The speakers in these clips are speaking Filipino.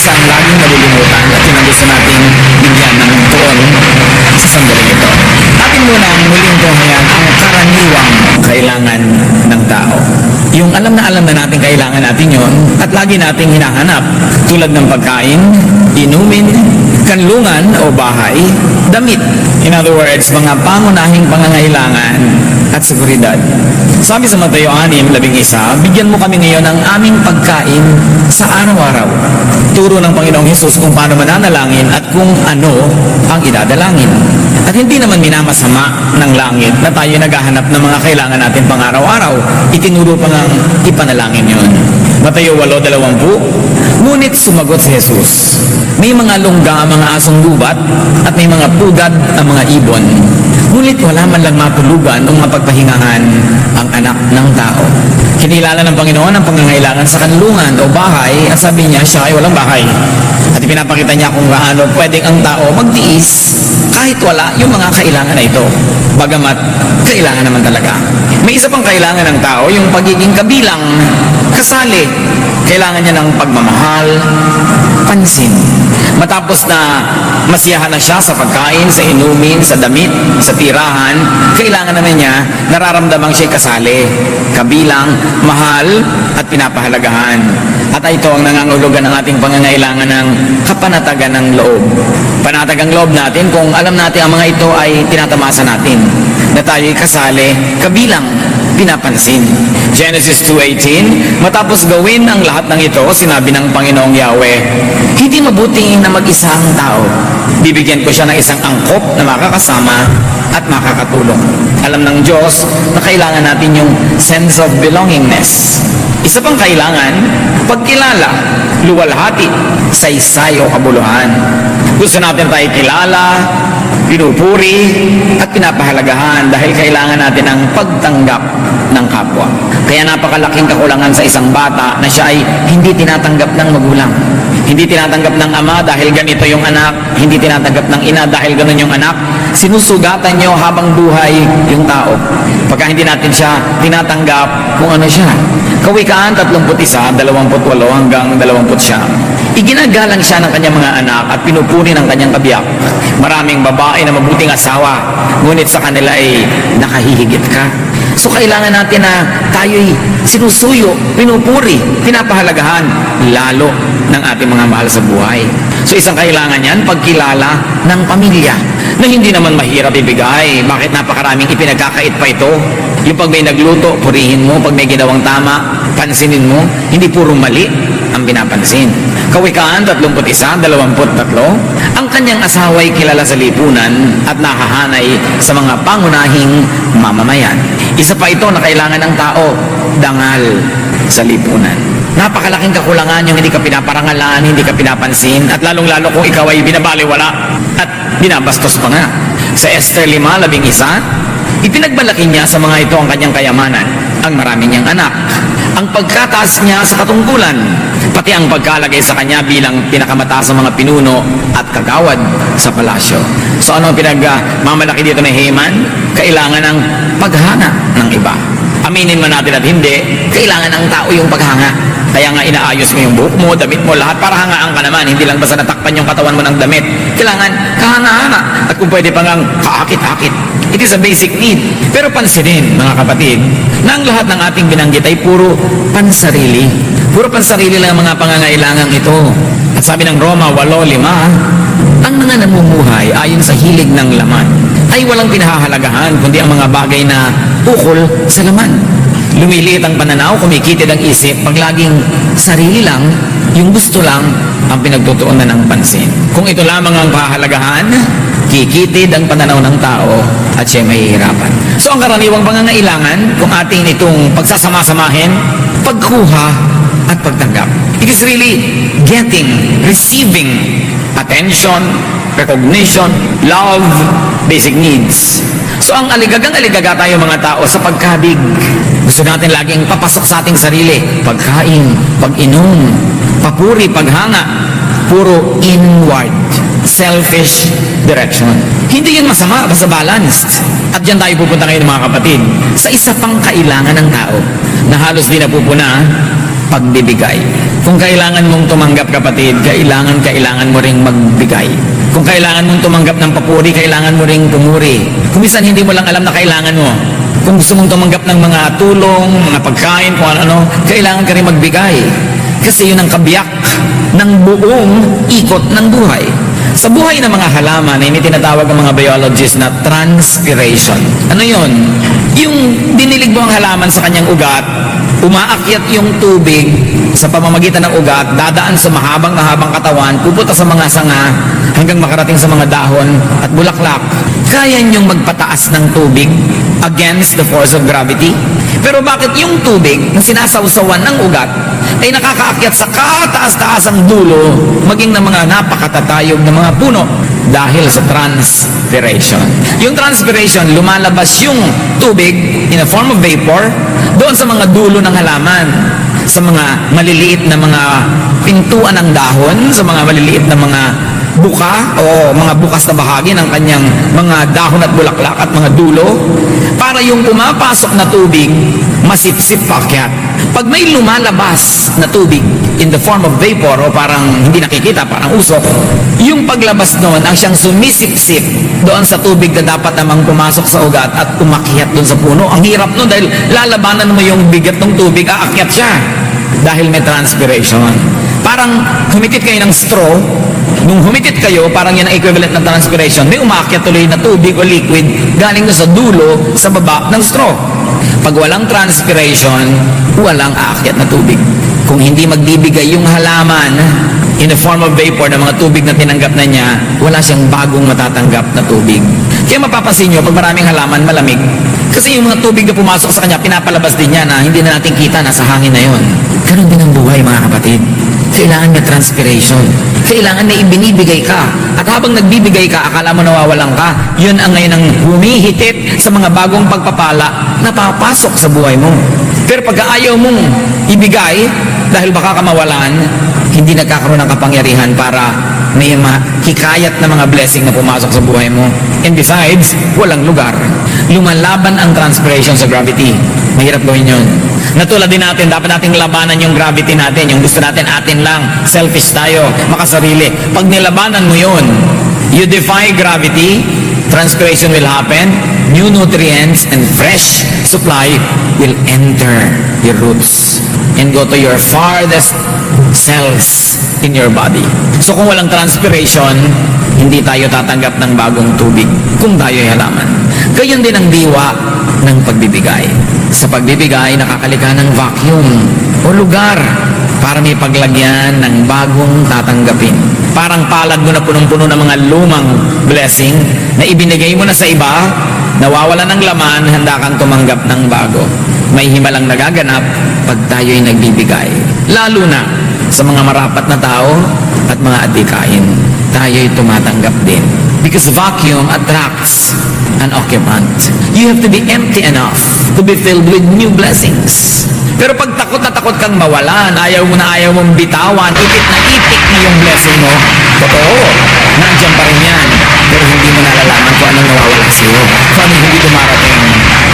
siyang laging nalilimutan at yun ang gusto nating bigyan ng tuon sa sandaling ito. Atin muna ang muling tunghayan ang karaniwang kailangan ng tao. Yung alam na natin kailangan natin yon at lagi nating hinahanap tulad ng pagkain, inumin, kanlungan o bahay, damit. In other words, mga pangunahing pangangailangan at seguridad. Sabi sa Mateo 6:11, bigyan mo kami ngayon ng aming pagkain sa araw-araw. Turo ng Panginoong Hesus kung paano mananalangin at kung ano ang idadalangin. At hindi naman minamasama ng langit na tayo naghahanap ng mga kailangan natin pang araw-araw. Itinuro pa ngang ipanalangin yon. Mateo 8:20, ngunit sumagot si Jesus, may mga lungga ang mga asong gubat at may mga pugad ang mga ibon. Ngunit wala man lang matulugan o mapagpahingahan ang anak ng tao. Kinilala ng Panginoon ang pangangailangan sa kanlungan o bahay at sabi niya siya ay walang bahay. At ipinapakita niya kung gaano pwedeng ang tao magtiis kahit wala yung mga kailangan na ito. Bagamat kailangan naman talaga. May isa pang kailangan ng tao, yung pagiging kabilang, kasali. Kailangan niya ng pagmamahal, pansin. Matapos na masiyahan na siya sa pagkain, sa inumin, sa damit, sa tirahan, kailangan naman niya nararamdamang siya'y kasali, kabilang, mahal, at pinapahalagahan. At ito ang nangangahulugan ng ating pangangailangan ng kapanatagan ng loob. Panatagang loob natin kung alam natin ang mga ito ay tinatamasa natin, na tayo'y kasali, kabilang, pinapansin. Genesis 2:18, matapos gawin ang lahat ng ito, sinabi ng Panginoong Yahweh, hindi mabuti na mag-isa ang tao. Bibigyan ko siya ng isang angkop na makakasama at makakatulong. Alam ng Diyos na kailangan natin yung sense of belongingness. Isa pang kailangan, pagkilala, luwalhati, saysay o kabuluhan. Gusto natin tayo kilala, pinupuri, at pinapahalagahan dahil kailangan natin ang pagtanggap ng kapwa. Kaya napakalaking kakulangan sa isang bata na siya ay hindi tinatanggap ng magulang. Hindi tinatanggap ng ama dahil ganito yung anak, hindi tinatanggap ng ina dahil ganun yung anak. Sinusugatan nyo habang buhay yung tao. Pagka hindi natin siya tinatanggap kung ano siya. Kawikaan 31, 28 hanggang 29. Iginagalang siya ng kanyang mga anak at pinupuri ng kanyang kabiyak. Maraming babae na mabuting asawa, ngunit sa kanila ay nakahihigit ka. So kailangan natin na tayo'y sinusuyo, pinupuri, pinapahalagahan, lalo ng ating mga mahal sa buhay. So isang kailangan yan, pagkilala ng pamilya, na hindi naman mahirap ibigay. Bakit napakaraming ipinagkakait pa ito? Yung pag may nagluto, purihin mo. Pag may ginawang tama, pansinin mo. Hindi puro mali ang pinapansin. Kawikaan 31, 23, ang kanyang asawa'y kilala sa lipunan at nakahanay sa mga pangunahing mamamayan. Isa pa ito na kailangan ng tao, dangal sa lipunan. Napakalaking kakulangan yung hindi ka pinaparangalan, hindi ka pinapansin, at lalong-lalo kung ikaw ay binabaliwala at binabastos pa nga. Sa Esther 5:11, ipinagmalaki niya sa mga ito ang kanyang kayamanan, ang marami niyang anak, ang pagkataas niya sa katungkulan, pati ang pagkalagay sa kanya bilang pinakamataas sa mga pinuno at kagawad sa palasyo. So ano ang pinagmamalaki dito ni Haman? Kailangan ng paghanga ng iba. Aminin man natin at hindi, kailangan ng tao yung paghanga. Kaya nga inaayos mo yung buhok mo, damit mo, lahat para hangaan ka naman. Hindi lang basta natakpan yung katawan mo ng damit. Kailangan kahanga-hanga. At kung pwede pa ngang kaakit-akit. It is a basic need. Pero pansinin, mga kapatid, na ang lahat ng ating binanggit ay puro pansarili. Puro pansarili lang ang mga pangangailangan ito. At sabi ng Roma 8:5, ang mga namumuhay ayon sa hilig ng laman ay walang pinahahalagahan kundi ang mga bagay na ukol sa laman. Lumiliit ang pananaw, kumikitid ang isip, pag laging sarili lang, yung gusto lang, ang pinagtutuunan ng pansin. Kung ito lamang ang pahalagahan, kikitid ang pananaw ng tao at siya mahihirapan. So ang karaniwang pangangailangan, kung ating itong pagsasama-samahin, pagkuha at pagtanggap. It is really getting, receiving attention, recognition, love, basic needs. So ang aligagang-aligaga tayo mga tao sa pagkabig. Gusto natin laging papasok sa ating sarili. Pagkain, pag-inom, papuri, paghanga. Puro inward, selfish direction. Hindi yan masama, basta balanced. At dyan tayo pupunta ngayon mga kapatid. Sa isa pang kailangan ng tao na halos di napupuna, pagbibigay. Kung Kung kailangan mong tumanggap, kapatid, kailangan mo ring magbigay. Kung kailangan mong tumanggap ng papuri, kailangan mo ring pumuri. Kung minsan hindi mo lang alam na kailangan mo. Kung gusto mong tumanggap ng mga tulong, mga pagkain, kung ano, kailangan ka rin magbigay. Kasi yun ang kabiyak ng buong ikot ng buhay. Sa buhay ng mga halaman, ay may tinatawag ang mga biologists na transpiration. Ano yun? Yung dinilig mo ang halaman sa kanyang ugat, umaakyat yung tubig sa pamamagitan ng ugat, dadaan sa mahabang katawan, pupunta sa mga sanga, hanggang makarating sa mga dahon at bulaklak. Kaya niyong magpataas ng tubig against the force of gravity. Pero bakit yung tubig na sinasawsawan ng ugat ay nakakaakyat sa kataas-taasang dulo, maging ng mga napakatatayog na mga puno? Dahil sa transpiration. Yung transpiration, lumalabas yung tubig in a form of vapor doon sa mga dulo ng halaman, sa mga maliliit na mga pintuan ng dahon, sa mga maliliit na mga buka o mga bukas na bahagi ng kanyang mga dahon at bulaklak at mga dulo, para yung pumapasok na tubig masipsip paakyat. Pag may lumalabas na tubig in the form of vapor o parang hindi nakikita, parang usok, yung paglabas doon ang siyang sumisipsip doon sa tubig na dapat namang pumasok sa ugat at umakyat doon sa puno. Ang hirap no, dahil lalabanan mo yung bigat ng tubig, aakyat siya dahil may transpiration. Parang humitit kayo ng straw. Nung humitit kayo, parang yan ang equivalent ng transpiration. May umaakyat tuloy na tubig o liquid galing doon sa dulo, sa baba ng straw. Pag walang transpiration, walang aakyat na tubig. Kung hindi magbibigay yung halaman in the form of vapor ng mga tubig na tinanggap na niya, wala siyang bagong matatanggap na tubig. Kaya mapapansin nyo, pag maraming halaman, malamig. Kasi yung mga tubig na pumasok sa kanya, pinapalabas din niya na hindi na natin kita, nasa hangin na yon. Ganun din ang buhay, mga kapatid. Kailangan may transpiration. Kailangan may ibinibigay ka. At habang nagbibigay ka, akala mo nawawalan ka. Yun ang ngayon ang humihitit sa mga bagong pagpapala na papasok sa buhay mo. Pero pag ayaw mong ibigay, dahil baka ka mawalan, hindi nagkakaroon ng kapangyarihan para may hikayat na mga blessing na pumasok sa buhay mo. And besides, walang lugar. Lumalaban ang transpiration sa gravity. Mahirap gawin yun. Natulad din natin, dapat nating labanan yung gravity natin, yung gusto natin atin lang, selfish tayo, makasarili. Pag nilabanan mo yun, you defy gravity, transpiration will happen, new nutrients and fresh supply will enter your roots and go to your farthest cells in your body. So kung walang transpiration, hindi tayo tatanggap ng bagong tubig kung tayo ay halaman. Gayon din ang diwa ng pagbibigay. Sa pagbibigay, nakakalika ng vacuum o lugar para may paglagyan ng bagong tatanggapin. Parang palad mo na punong-puno ng mga lumang blessing na ibinigay mo na sa iba, nawawala ng laman, handa kang tumanggap ng bago. May himalang nagaganap pag tayo'y nagbibigay. Lalo na sa mga marapat na tao at mga adikain, tayo'y tumatanggap din. Because vacuum attracts an occupant. You have to be empty enough to be filled with new blessings. Pero pag takot na takot kang mawalan, ayaw mong bitawan, ipit na yung blessing mo, totoo, nandiyan pa rin yan. Pero hindi mo nalalaman kung anong nawawala sa'yo, kung anong hindi dumarating.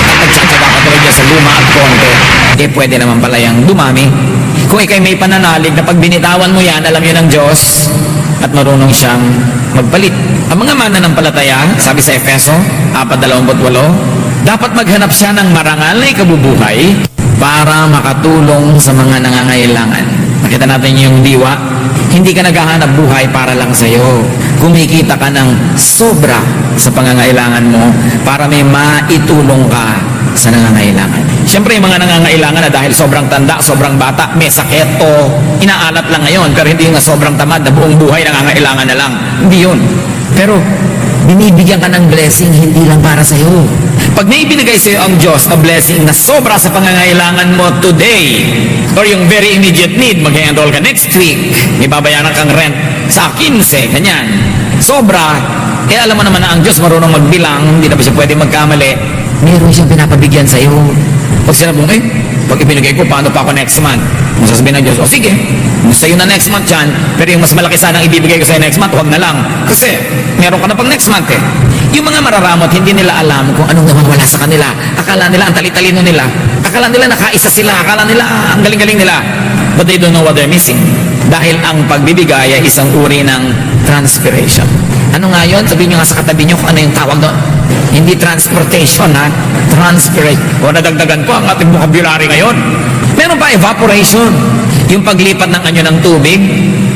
At nagtsatsaga ka tuloy sa luma at konti, pwede naman pala yung dumami. Kung ikay may pananalig na pag binitawan mo yan, alam yun ng Diyos, at marunong siyang magpalit. Ang mga mananampalataya, sabi sa Efeso 4:28, dapat maghanap siya ng marangal na ikabubuhay para makatulong sa mga nangangailangan. Nakita natin yung diwa, hindi ka naghahanap buhay para lang sa'yo. Kumikita ka ng sobra sa pangangailangan mo para may maitulong ka sa nangangailangan. Siyempre, yung mga nangangailangan na dahil sobrang tanda, sobrang bata, may sakit o inaalat lang ngayon, pero hindi nga sobrang tamad na buong buhay nangangailangan na lang. Hindi yun. Pero, binibigyan ka ng blessing hindi lang para sa'yo. Pag may ibinigay sa'yo ang Diyos na blessing na sobra sa pangangailangan mo today, or yung very immediate need, mag-enroll ka next week, may babayaran kang rent sa 15, ganyan. Sobra, alam mo naman na ang Diyos marunong magbilang, hindi na ba siya pwede magkamali, meron siyang pinapabigyan sa'yo. Pag sinabi mo, pag ibinigay ko, paano pa ako next month? Masasabihin ng Diyos, sige, sa'yo na next month yan, pero yung mas malaki sana ang ibibigay ko sa'yo next month, huwag na lang. Kasi, meron ka na pang next month Yung mga mararamot, hindi nila alam kung anong nawawala sa kanila. Akala nila ang tali-talino nila. Akala nila nakaisa sila. Akala nila ang galing-galing nila. but they don't know what they're missing. Dahil ang pagbibigay ay isang uri ng transpiration. Ano nga yun? Sabihin nyo nga sa katabi nyo kung ano yung tawag doon. Hindi transportation, ha? Transpiration. O nadagdagan ko ang ating vocabulary ngayon. Meron pa evaporation. Yung paglipat ng anyo ng tubig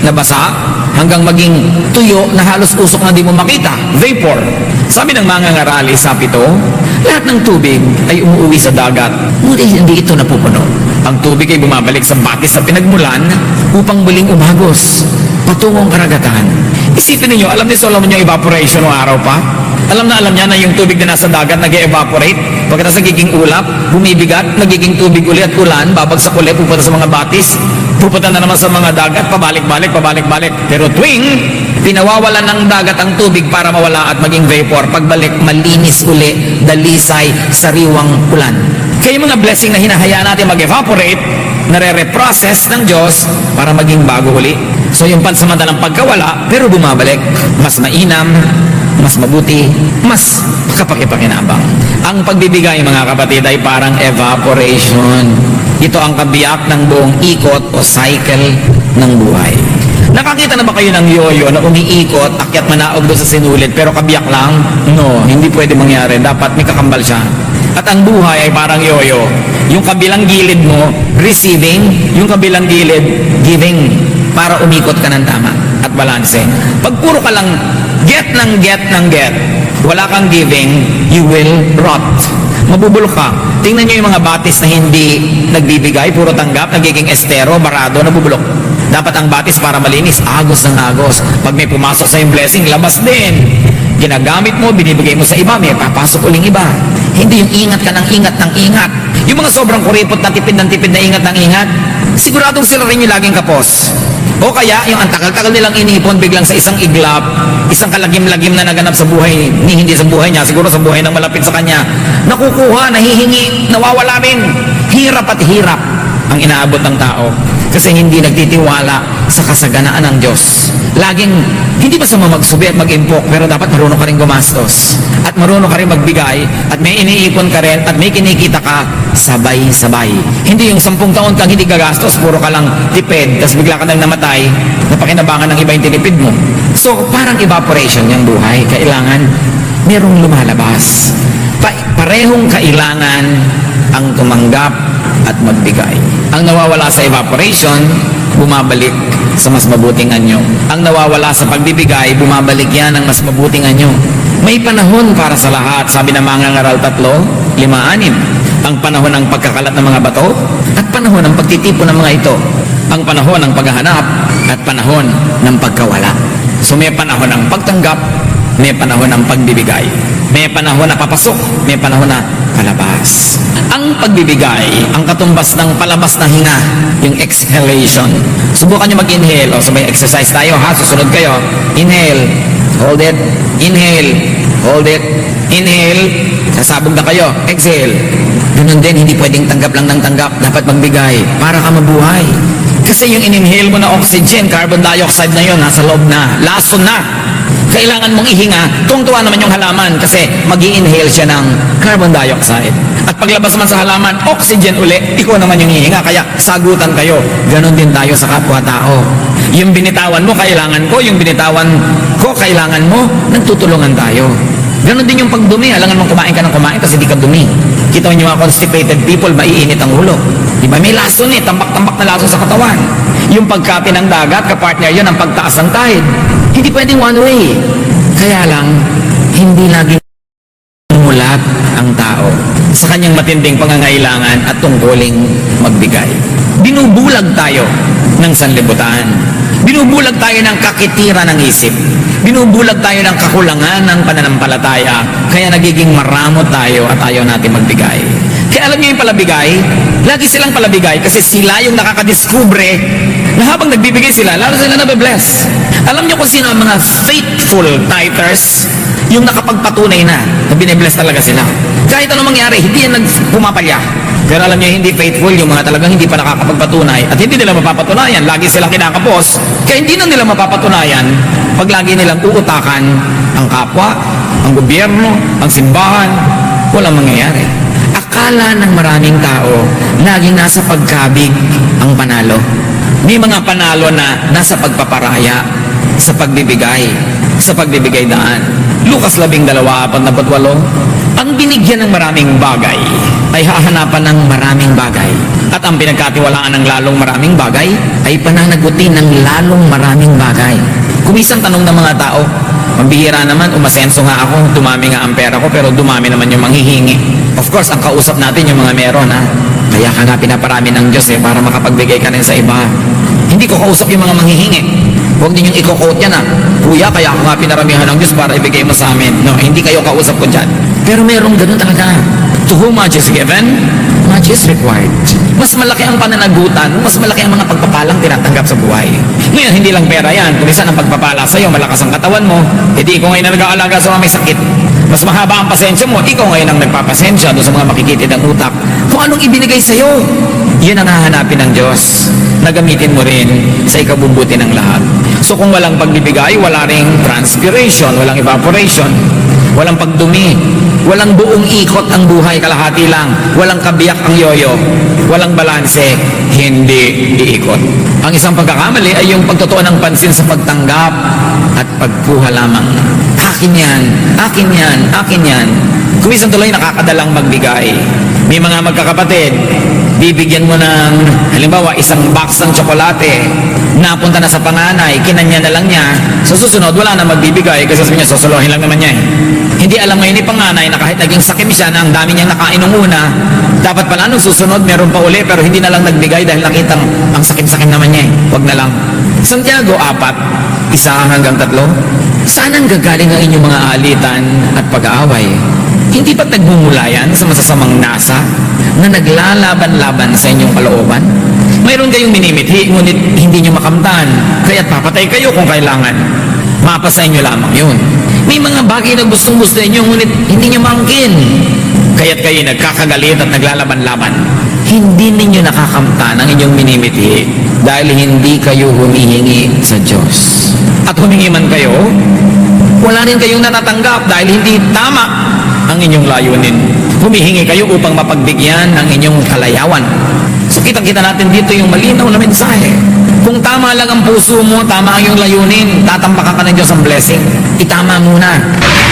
na basa hanggang maging tuyo na halos usok na di mo makita. Vapor. Sabi ng mga ngarali sa pito, lahat ng tubig ay umuwi sa dagat. Ngunit hindi ito napupuno. Ang tubig ay bumabalik sa batis sa pinagmulan upang muling umagos patungong karagatan. Isipin niyo, alam ni Solomon yung evaporation ng araw pa? Alam niya na yung tubig na nasa dagat nag-evaporate. Pagkatapos nagiging ulap, bumibigat, nagiging tubig uli at ulan, babagsak uli, pupunta sa mga batis, pupunta na naman sa mga dagat, pabalik-balik. Pero tuwing pinawawalan ng dagat ang tubig para mawala at maging vapor, pagbalik, malinis uli, dalisay, sariwang ulan. Kaya yung mga blessing na hinahayaan natin mag-evaporate, nare-reprocess ng Diyos para maging bago uli. So yung pansamantalang pagkawala, pero bumabalik, mas mainam, mas mabuti, mas kapakipakinabang. Ang pagbibigay, mga kapatid, ay parang evaporation. Ito ang kabiyak ng buong ikot o cycle ng buhay. Nakakita na ba kayo ng yoyo na umiikot, akyat manaog doon sa sinulid, pero kabiyak lang? No, hindi pwede mangyari. Dapat may kakambal siya. At ang buhay ay parang yoyo. Yung kabilang gilid mo, receiving, yung kabilang gilid, giving, para umikot ka ng tama at balanse. Pag puro ka lang get, wala kang giving, you will rot. Mabubulok ka. Tingnan nyo yung mga batis na hindi nagbibigay, puro tanggap, nagiging estero, barado, nabubulok. Dapat ang batis para malinis, agos ng agos. Pag may pumasok sa yung blessing, labas din. Ginagamit mo, binibigay mo sa iba, may papasok uling iba. Hindi yung ingat ka ng ingat. Yung mga sobrang kuripot na tipid ng ingat ng ingat, siguradong sila rin yung laging kapos. O kaya, yung ang tagal-tagal nilang inipon, biglang sa isang iglap, isang kalagim-lagim na naganap sa buhay, hindi sa buhay niya, siguro sa buhay ng malapit sa kanya, nakukuha, nahihingi, nawawala rin. Hirap at hirap ang inaabot ng tao kasi hindi nagtitiwala sa kasaganaan ng Diyos. Laging, hindi masama magsubi at mag-impok, pero dapat marunong ka rin gumastos. At marunong ka rin magbigay, at may iniipon ka rin, at may kinikita ka, sabay-sabay. Hindi yung 10 taon kang hindi gagastos, puro ka lang tipid, tapos bigla ka nang namatay, napakinabangan ng iba yung tinipid mo. So, parang evaporation yung buhay. Kailangan, merong lumalabas. Parehong kailangan ang tumanggap at magbigay. Ang nawawala sa evaporation, bumabalik sa mas mabuting anyo. Ang nawawala sa pagbibigay, bumabalik yan ang mas mabuting anyo. May panahon para sa lahat, sabi ng mga ngaral 3, 5, 6. Ang panahon ng pagkakalat ng mga bato at panahon ng pagtitipon ng mga ito. Ang panahon ng paghahanap at panahon ng pagkawala. So may panahon ng pagtanggap, may panahon ng pagbibigay. May panahon na papasok, may panahon na palabas. Ang pagbibigay, ang katumbas ng palabas na hinga, yung exhalation. Subukan nyo mag-inhale. O sabay exercise tayo, ha? Susunod kayo. Inhale. Hold it. Inhale. Hold it. Inhale. Sasabog na kayo. Exhale. Ganun din, hindi pwedeng tanggap lang ng tanggap. Dapat magbigay para ka mabuhay. Kasi yung in-inhale mo na oxygen, carbon dioxide na yun, nasa loob na. Lason na. Kailangan mong ihinga, tuwang-tuwa naman yung halaman kasi mag-i-inhale siya ng carbon dioxide. At paglabas man sa halaman, oxygen uli, ikaw naman yung hihinga, kaya sagutan kayo. Ganon din tayo sa kapwa-tao. Yung binitawan mo, kailangan ko. Yung binitawan ko, kailangan mo. Nagtutulungan tayo. Ganon din yung pagdumi. Alangan mong kumain ka ng kumain kasi di ka dumi. Kita mo yung mga constipated people, maiinit ang ulo. Diba? May lason tambak-tambak na lason sa katawan. Yung pagkape ng dagat, kapartner yun ang pagtaas ng tide. Hindi pwedeng one way. Kaya lang, hindi laging mulat ang tao sa kanyang matinding pangangailangan at tungkuling magbigay. Binubulag tayo ng sanlibutan. Binubulag tayo ng kakitira ng isip. Binubulag tayo ng kakulangan ng pananampalataya. Kaya nagiging maramot tayo at ayaw natin magbigay. Kaya alam niyo yung palabigay? Lagi silang palabigay kasi sila yung nakakadiskubre na habang nagbibigay sila, lalo sila nabe-bless. Alam niyo kung sino ang mga faithful tithers? Yung nakapagpatunay na bine-bless talaga sila. Kahit anong mangyari, hindi yan nagpumapalya. Pero alam niyo, hindi faithful yung mga talagang hindi pa nakakapagpatunay at hindi nila mapapatunayan. Lagi silang kinakapos. Kaya hindi na nila mapapatunayan pag lagi nilang uutakan ang kapwa, ang gobyerno, ang simbahan. Walang mangyayari. Akala ng maraming tao, laging nasa pagkabig ang panalo. May mga panalo na nasa pagpaparaya, sa pagbibigay daan. Lucas 12:48, ang binigyan ng maraming bagay ay hahanapan ng maraming bagay. At ang pinagkatiwalaan ng lalong maraming bagay ay pananagutin ng lalong maraming bagay. Kumisang tanong ng mga tao, mabihira naman, umasenso nga ako, dumami nga ang pera ko, pero dumami naman yung manghihingi. Of course, ang kausap natin yung mga meron, ha? Kaya ka nga pinaparami ng Diyos, para makapagbigay ka rin sa iba. Hindi ko kausap yung mga manghihingi. Huwag ninyong i-quote yan, ha? Kuya, kaya ako nga pinaramihan ng Diyos para ibigay mo sa amin. No, hindi kayo kausap ko dyan. Pero merong ganun talaga. To whom much is given, much is required. Mas malaki ang pananagutan, mas malaki ang mga pagpapalang tinatanggap sa buhay. Ngayon, hindi lang pera yan. Kung isa ang pagpapala sa'yo, malakas ang katawan mo, hindi ikaw ngayon ang nag-aalaga sa mga may sakit. Mas mahaba ang pasensya mo, ikaw ngayon ang nagpapasensya doon sa mga makikitid ang utak. Kung anong ibinigay sa'yo, yun ang hahanapin ng Diyos na gamitin mo rin sa ikabubuti ng lahat. So kung walang pagbibigay, wala ring transpiration, walang evaporation, walang pagdumi, walang buong ikot ang buhay, kalahati lang, walang kabiyak ang yoyo, walang balanse, hindi iikot. Ang isang pagkakamali ay yung pagtotoo ng pansin sa pagtanggap at pagkuha lamang. Akin yan, akin yan, akin yan. Kung isang tuloy nakakadalang magbigay. May mga magkakapatid, bibigyan mo ng, halimbawa, isang box ng tsokolate, napunta na sa panganay, kinanya na lang niya, sa susunod, wala na magbibigay, kasi sabi niya, susuluhin lang naman niya. Hindi alam ngayon ni panganay na kahit naging sakim siya na ang dami niyang nakain nung una, dapat pala nung susunod, meron pa uli, pero hindi na lang nagbigay dahil nakitang ang sakim-sakim naman niya. Huwag na lang. Santiago 4, 1-3. Saan ang gagaling ang inyong mga alitan at pag-aaway? Hindi ba't nagmumula yan sa masasamang nasa na naglalaban-laban sa inyong kalooban? Mayroon kayong minimithi, ngunit hindi nyo makamtan, kaya't papatay kayo kung kailangan. Mapa sa inyo lamang yun. May mga bagay na gustong-gusto inyo, ngunit hindi nyo maangkin, kaya't kayo nagkakagalit at naglalaban-laban. Hindi ninyo nakakamtan ang inyong minimithi dahil hindi kayo humihingi sa Diyos. At humingi man kayo, wala rin kayong natatanggap dahil hindi tama ang inyong layunin. Humihingi kayo upang mapagbigyan ng inyong kalayawan. So kitang-kita natin dito yung malinaw na mensahe. Kung tama lang ang puso mo, tama ang iyong layunin, tatambakan ka ng Diyos ang blessing. Itama muna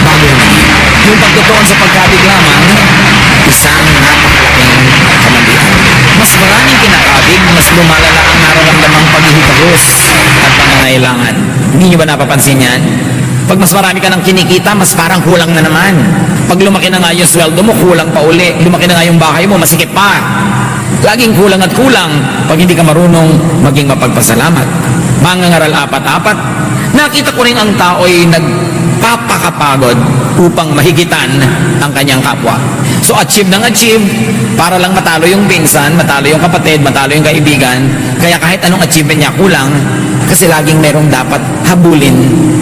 bago humingi. Yung pagtutuon sa pagkabig lamang, isang napakalaking kamalian. Mas maraming kinakabig, mas lumalala ang nararamdamang paghihigahos at pangangailangan. Hindi nyo ba napapansin yan? Pag mas marami ka ng kinikita, mas parang kulang na naman. Pag lumaki na nga yung sweldo mo, kulang pa uli. Lumaki na nga yung bahay mo, masikip pa. Laging kulang at kulang pag hindi ka marunong maging mapagpasalamat. Mangangaral 4-4, nakita ko rin ang tao'y nagpapakapagod upang mahigitan ang kanyang kapwa. So achieve ng achieve para lang matalo yung pinsan, matalo yung kapatid, matalo yung kaibigan. Kaya kahit anong achievement niya kulang, kasi laging merong dapat habulin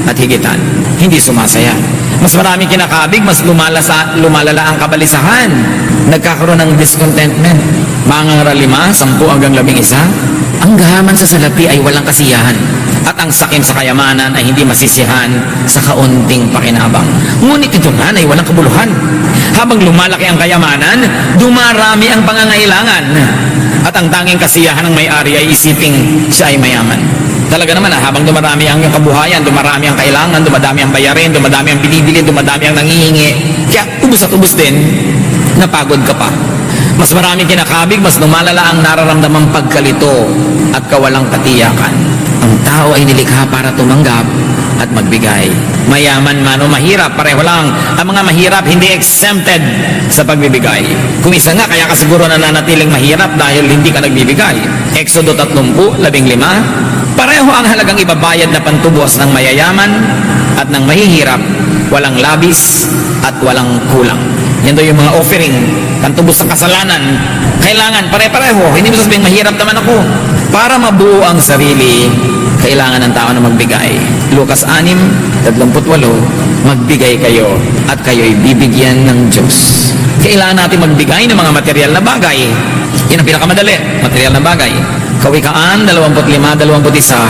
at higitan. Hindi sumasaya. Mas maraming kinakabig, mas lumalala ang kabalisahan. Nagkakaroon ng discontentment. Mangangaral 5-10-11. Ang gahaman sa salapi ay walang kasiyahan. At ang sakim sa kayamanan ay hindi masisiyahan sa kaunting pakinabang. Ngunit ito nga ay walang kabuluhan. Habang lumalaki ang kayamanan, dumarami ang pangangailangan. At ang tanging kasiyahan ng may-ari ay isiping siya ay mayaman. Talaga naman, habang dumarami ang iyong kabuhayan, dumarami ang kailangan, dumadami ang bayarin, dumadami ang binibili, dumadami ang nangihingi. Kaya ubus at ubus din, napagod ka pa. Mas maraming kinakabig, mas lumalala ang nararamdamang pagkalito at kawalang katiyakan. Ang tao ay nilikha para tumanggap at magbigay. Mayaman man o mahirap, pareho lang. Ang mga mahirap hindi exempted sa pagbibigay. Kung isa nga, kaya ka siguro nananatiling mahirap dahil hindi ka nagbibigay. Exodo 30:15, pareho ang halagang ibabayad na pantubos ng mayayaman at ng mahihirap, walang labis at walang kulang. Yan daw yung mga offering, pantubos ng kasalanan. Kailangan pare-pareho. Hindi mo sasabihin, mahirap naman ako. Para mabuo ang sarili, kailangan ng tao na magbigay. Lucas 6:38, magbigay kayo at kayo'y bibigyan ng Diyos. Kailangan natin magbigay ng mga material na bagay. Yan ang pinakamadali, material na bagay. Kawikaan 25:21.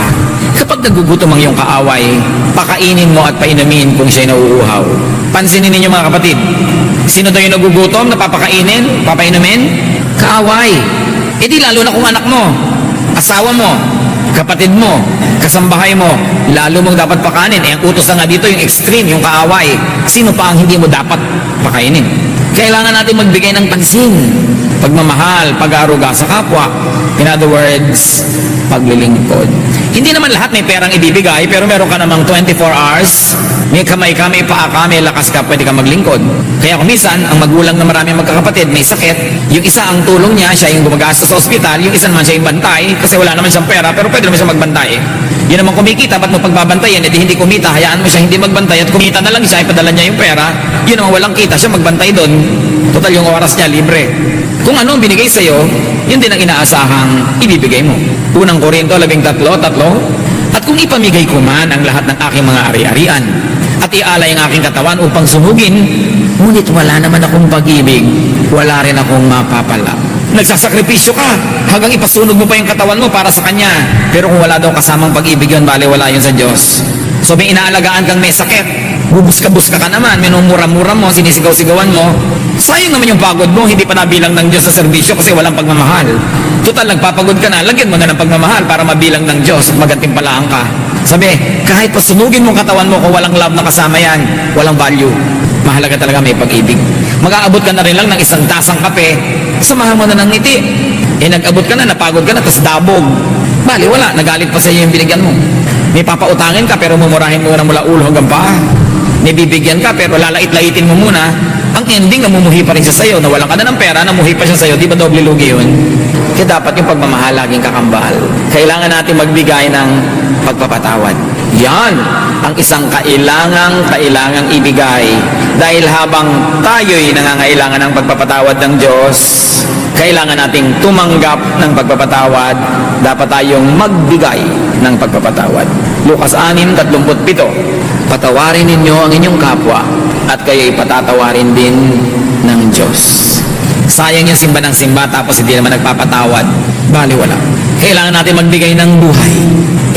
Kapag nagugutom ang iyong kaaway, pakainin mo at painumin kung siya'y nauuhaw. Pansinin ninyo mga kapatid, sino daw yung nagugutom na papakainin, papainumin? Kaaway. E di lalo na kung anak mo, asawa mo, kapatid mo, kasambahay mo, lalo mong dapat pakanin. Eh, ang utos na nga dito yung extreme, yung kaaway. Sino pa ang hindi mo dapat pakainin? Kailangan natin magbigay ng pansin, pagmamahal, pag-aaruga sa kapwa. In other words, paglilingkod. Hindi naman lahat may perang ibibigay, pero meron ka namang 24 hours, may kamay ka, may paa ka, may lakas ka, pwede ka maglingkod. Kaya kung minsan, ang magulang na maraming magkakapatid, may sakit, yung isa ang tulong niya, siya yung gumagastos sa ospital, yung isa naman siya yung bantay, kasi wala naman siyang pera, pero pwede naman siya magbantay. Yun naman kumikita, ba't mo pagbabantayan, hindi kumita, hayaan mo siya hindi magbantay, at kumita na lang siya, ipadala niya yung pera, yun naman walang kita, siya magbantay doon, total yung oras niya, libre. Kung ano ang binigay sa'yo, yun din ang inaasahang ibibigay mo. Unang Korinto 13:3. At kung ipamigay ko man ang lahat ng aking mga ari-arian at ialay ang aking katawan upang sunugin, ngunit wala naman akong pag-ibig, wala rin akong mapapala. Nagsasakripisyo ka hanggang ipasunog mo pa yung katawan mo para sa Kanya. Pero kung wala daw kasamang pag-ibig yun, bale wala yun sa Diyos. So may inaalagaan kang may sakit, bubuska-buska ka naman, minumura-mura mo, sinisigaw-sigawan mo, sayang naman yung pagod mo, hindi pa nabilang ng Diyos sa serbisyo kasi walang pagmamahal. Total, nagpapagod ka na, lagyan mo na ng pagmamahal para mabilang ng Diyos at magantimpalaan ka. Sabi, kahit pasunugin mong katawan mo kung walang love na kasama yan, walang value. Mahalaga talaga may pag-ibig. Mag-aabot ka na rin lang ng isang tasang kape, samahan mo na ng ngiti. Eh nag-abot ka na, napagod ka na, tapos dabog. Bali, wala, nagalit pa sa iyo yung binigyan mo. May papautangin ka pero mumurahin mo na mula ulo hanggang paa. May bibigyan ka pero lalait-laitin mo muna. Ang ending, namumuhi pa rin siya sa'yo. Nawalan ka na ng pera, namuhi pa siya sa'yo. Di ba doble lugi yun? Kaya dapat yung pagmamahal laging kakambal. Kailangan natin magbigay ng pagpapatawad. Yan ang isang kailangang ibigay. Dahil habang tayo'y nangangailangan ng pagpapatawad ng Diyos, kailangan nating tumanggap ng pagpapatawad. Dapat tayong magbigay ng pagpapatawad. Lucas 6:37. Patawarin ninyo ang inyong kapwa at kayo'y patatawarin din ng Diyos. Sayang yung simba ng simba tapos hindi naman nagpapatawad. Baliwala. Kailangan natin magbigay ng buhay.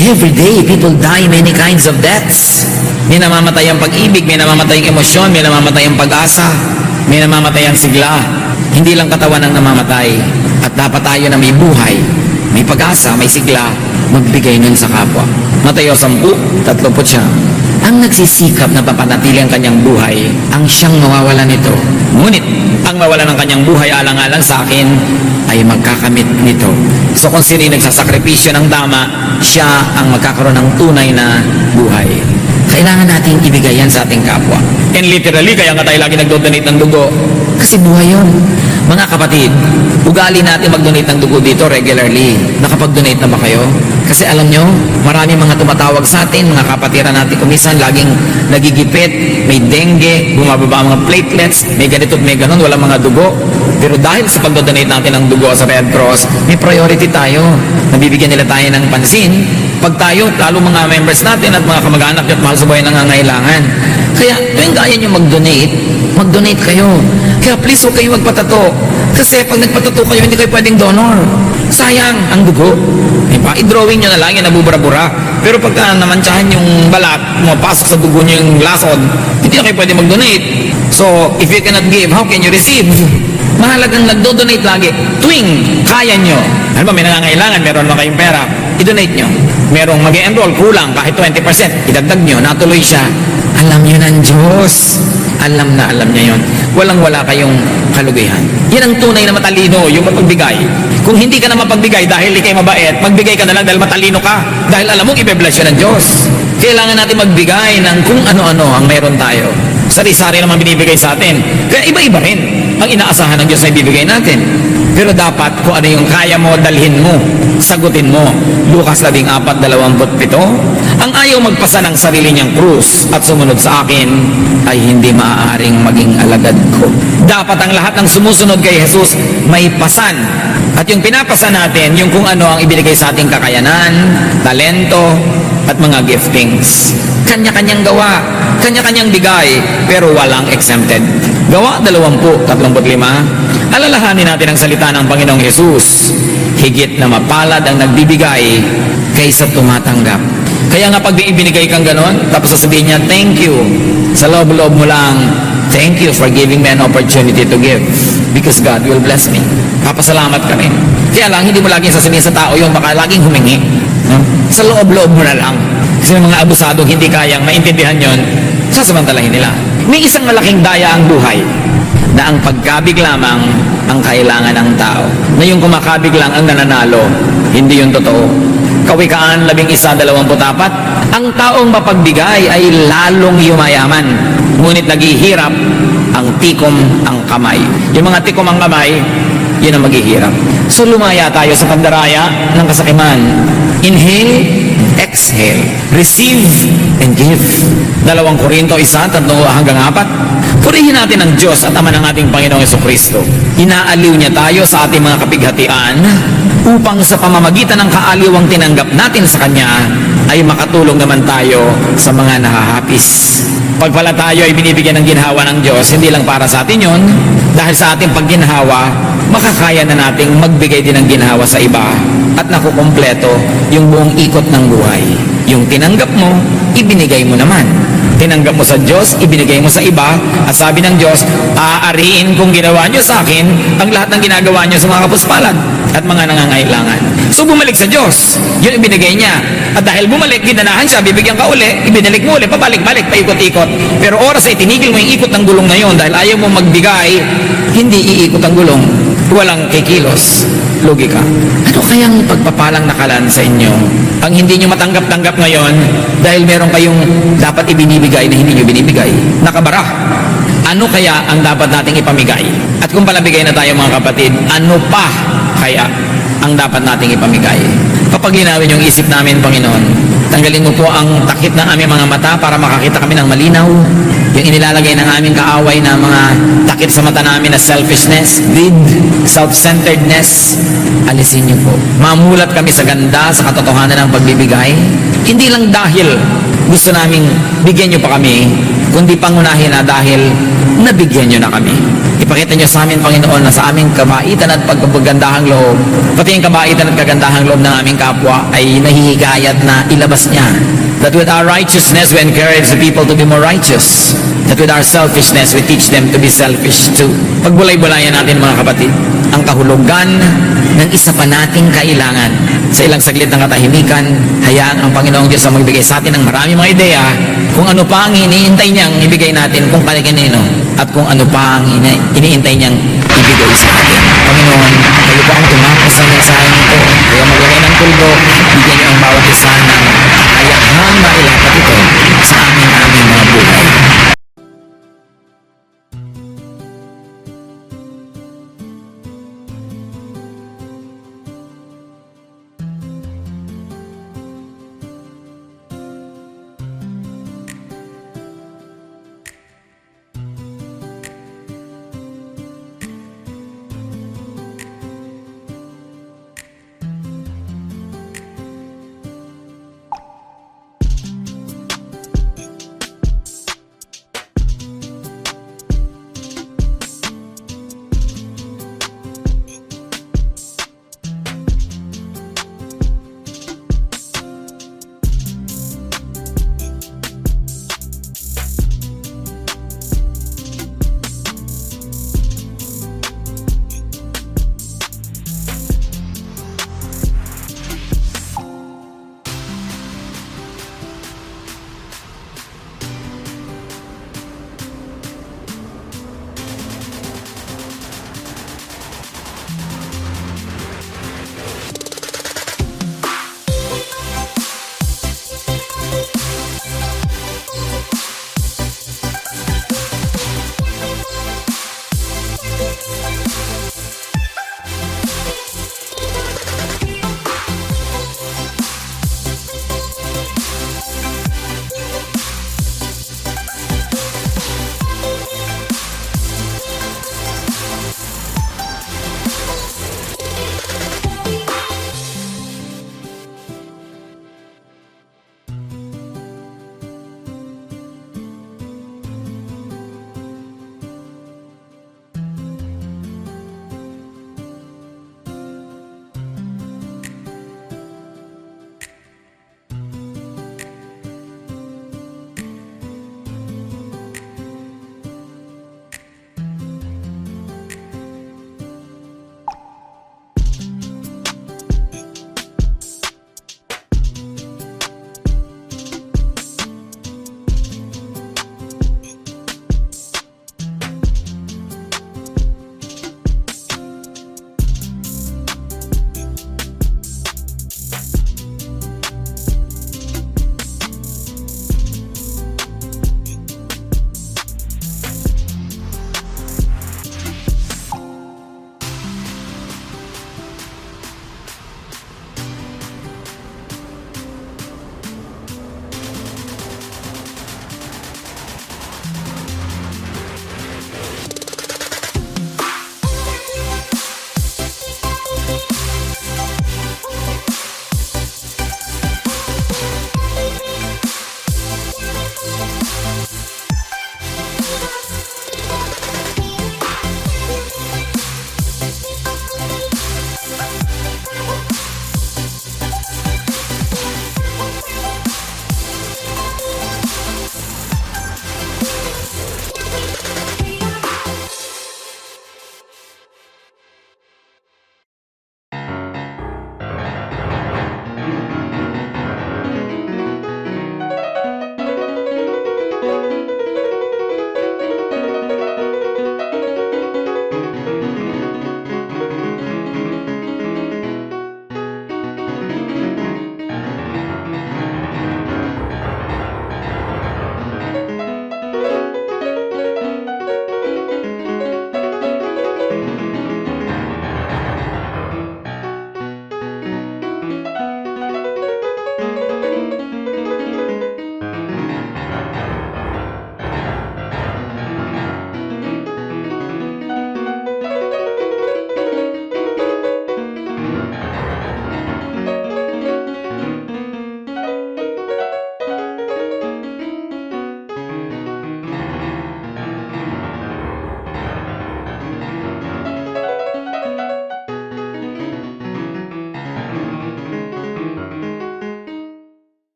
Every day, people die many kinds of deaths. May namamatay ang pag-ibig, may namamatay ang emosyon, may namamatay ang pag-asa, may namamatay ang sigla. Hindi lang katawan ang namamatay. At dapat tayo na may buhay, may pag-asa, may sigla, magbigay nun sa kapwa. Mateo 10:39. Ang nagsisikap na papanatili ang kanyang buhay, ang siyang mawawala nito. Ngunit, ang mawala ng kanyang buhay alang-alang sa akin, ay magkakamit nito. So kung sino yung nagsasakripisyo ng tama, siya ang magkakaroon ng tunay na buhay. Kailangan natin ibigay yan sa ating kapwa. And literally, kaya nga tayo lagi nagdodonate ng dugo. Kasi buhay yun. Mga kapatid, ugali natin mag-donate ng dugo dito regularly. Nakapag-donate na ba kayo? Kasi alam nyo, marami mga tumatawag sa atin, mga kapatiran natin kumisan, laging nagigipit, may dengue, bumababa ang mga platelets, may ganito at may ganon, walang mga dugo. Pero dahil sa pag-donate natin ng dugo sa Red Cross, may priority tayo. Nabibigyan nila tayo ng pansin. Pag tayo, lalo mga members natin at mga kamag-anak at mahal sa buhay nangangailangan. Kaya, tuwing kaya nyo mag-donate kayo. Kaya please, huwag kayo magpatato. Kasi pag nagpatato kayo, hindi kayo pwedeng donor. Sayang ang dugo. Diba? I-drawing nyo na lang, yung nabubura-bura. Pero pagka namantsahan yung balat, mapasok sa dugo nyo yung lason, hindi na kayo pwede mag-donate. So, if you cannot give, how can you receive? Mahalagang nagdo-donate lagi. Tuwing kaya nyo. Ano ba, may nangangailangan, meron na kayong pera, i-donate nyo. Merong mag-enroll, kulang, kahit 20%, idagdag nyo, natuloy siya. Alam nyo ng Diyos. Alam na alam niya yon. Walang-wala kayong kalugihan. Yan ang tunay na matalino, yung mapagbigay. Kung hindi ka na mapagbigay dahil ikay mabait, magbigay ka na lang dahil matalino ka. Dahil alam mong ibe-bless yun ng Diyos. Kailangan natin magbigay ng kung ano-ano ang meron tayo. Sari-sari naman binibigay sa atin. Kaya iba-iba rin ang inaasahan ng Diyos na ibibigay natin. Pero dapat kung ano yung kaya mo, dalhin mo, sagutin mo. Lucas 14:27. Ang ayaw magpasa ng sarili niyang krus at sumunod sa akin ay hindi maaaring maging alagad ko. Dapat ang lahat ng sumusunod kay Jesus may pasan. At yung pinapasa natin, yung kung ano ang ibinigay sa ating kakayanan, talento, at mga giftings. Kanya-kanyang gawa, kanya-kanyang bigay, pero walang exempted. Gawa 20:35. Alalahanin natin ang salita ng Panginoong Jesus. Higit na mapalad ang nagbibigay kaysa tumatanggap. Kaya nga pag ibinigay kang ganon, tapos sasabihin niya, thank you. Sa loob-loob mo lang, thank you for giving me an opportunity to give. Because God will bless me. Papasalamat ka rin. Kaya lang, hindi mo laging sasabihin sa tao yun, baka laging humingi. No? Sa loob-loob mo na lang. Kasi may mga abusadong hindi kayang maintindihan yon, sasamantalahin nila. May isang malaking daya ang buhay na ang pagkabig lamang ang kailangan ng tao. Na yung kumakabig lang ang nananalo, hindi yung totoo. Kawikaan 11:24, ang taong mapagbigay ay lalong yumayaman, ngunit naghihirap ang tikom ang kamay. Yung mga tikom ang kamay, yun ang maghihirap. So lumaya tayo sa pandaraya ng kasakiman. Inhale, exhale, receive, and give. 2 Korinto 1:3-4. Purihin natin ang Diyos at Ama ng ating Panginoong Jesucristo. Inaaliw niya tayo sa ating mga kapighatian upang sa pamamagitan ng kaaliwang tinanggap natin sa Kanya ay makatulong naman tayo sa mga nahahapis. Pag pala tayo ay binibigyan ng ginhawa ng Diyos, hindi lang para sa atin yon, dahil sa ating pagginhawa, makakaya na nating magbigay din ng ginhawa sa iba at nakukumpleto yung buong ikot ng buhay. Yung tinanggap mo, ibinigay mo naman. Tinanggap mo sa Diyos, ibinigay mo sa iba, at sabi ng Diyos, aariin kung ginawa nyo sa akin ang lahat ng ginagawa nyo sa mga kapuspalad at mga nangangailangan. So bumalik sa Diyos, yun ibinigay niya. At dahil bumalik, ginanahan siya, bibigyan ka uli, ibinalik mo uli, pabalik-balik, paikot-ikot. Pero oras ay tinigil mo yung ikot ng gulong na yun dahil ayaw mo magbigay, hindi iikot ang gulong. Walang kikilos. Lugi ka. Ano kayang pagpapalang nakalaan sa inyo ang hindi nyo matanggap-tanggap ngayon dahil meron kayong dapat ibinibigay na hindi nyo binibigay? Nakabara. Ano kaya ang dapat nating ipamigay? At kung palabigay na tayo mga kapatid, ano pa kaya ang dapat nating ipamigay? Kapag linawin yung isip namin, Panginoon, tanggalin mo po ang takip ng aming mga mata para makakita kami ng malinaw. Yung inilalagay ng aming kaaway na mga takip sa mata namin na selfishness, greed, self-centeredness, alisin niyo po. Mamulat kami sa ganda, sa katotohanan ng pagbibigay. Hindi lang dahil gusto naming bigyan niyo pa kami, kundi pangunahin na dahil nabigyan niyo na kami. Ipakita niyo sa amin, Panginoon, na sa aming kabaitan at pagkagandahang loob, pati yung kabaitan at kagandahang loob ng aming kapwa ay nahihikayat na ilabas niya. That with our righteousness, we encourage the people to be more righteous. That with our selfishness, we teach them to be selfish too. Pagbulay-bulayan natin, mga kapatid, ang kahulugan ng isa pa nating kailangan. Sa ilang saglit ng katahimikan, hayaan ang Panginoong Diyos ang magbigay sa atin ng marami mga ideya kung ano pa ang iniintay niyang ibigay natin kung kanikanino at kung ano pa ang iniintay niyang ibigay sa atin. Panginoon, kayo po ang tumakos sa mensaheng ito. Kaya maglagay ng tulbo, bigyan niyo ang bawat isa ng kakayahang mailapat ito sa aming mga buhay.